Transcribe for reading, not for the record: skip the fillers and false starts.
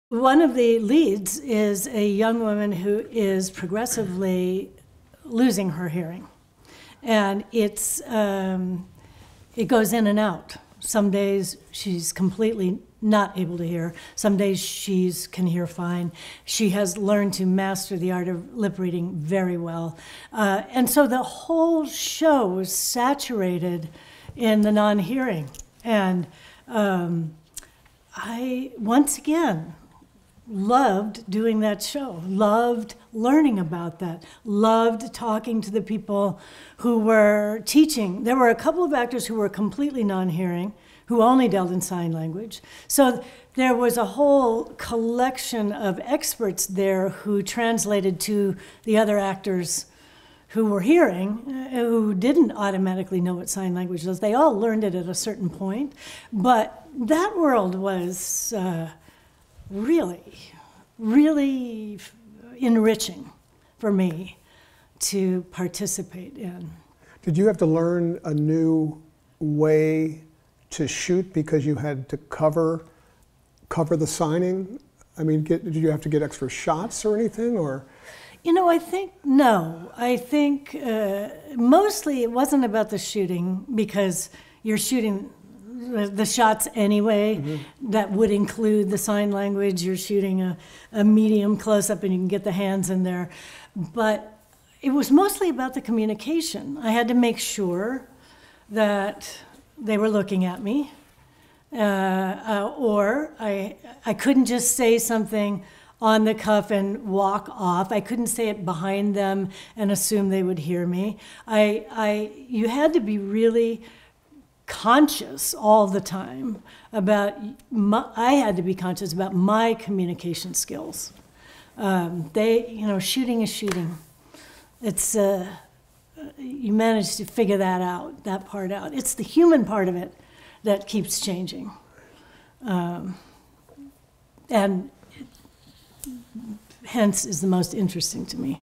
One of the leads is a young woman who is progressively losing her hearing. And it goes in and out. Some days she's completely not able to hear. Some days she can hear fine. She has learned to master the art of lip reading very well. And so the whole show was saturated in the non-hearing. And I, once again, loved doing that show, loved learning about that, loved talking to the people who were teaching. There were a couple of actors who were completely non-hearing, who only dealt in sign language. So there was a whole collection of experts there who translated to the other actors who were hearing, who didn't automatically know what sign language was. They all learned it at a certain point. But that world was really enriching for me to participate in. Did you have to learn a new way to shoot because you had to cover the signing? I mean, did you have to get extra shots or anything, or? You know, I think, no. I think mostly it wasn't about the shooting, because you're shooting the shots anyway, that would include the sign language. You're shooting a medium close-up and you can get the hands in there. But it was mostly about the communication. I had to make sure that they were looking at me, or I couldn't just say something on the cuff and walk off. I couldn't say it behind them and assume they would hear me. You had to be really conscious all the time about I had to be conscious about my communication skills. Shooting is shooting. It's you manage to figure that part out. It's the human part of it that keeps changing, and hence is the most interesting to me.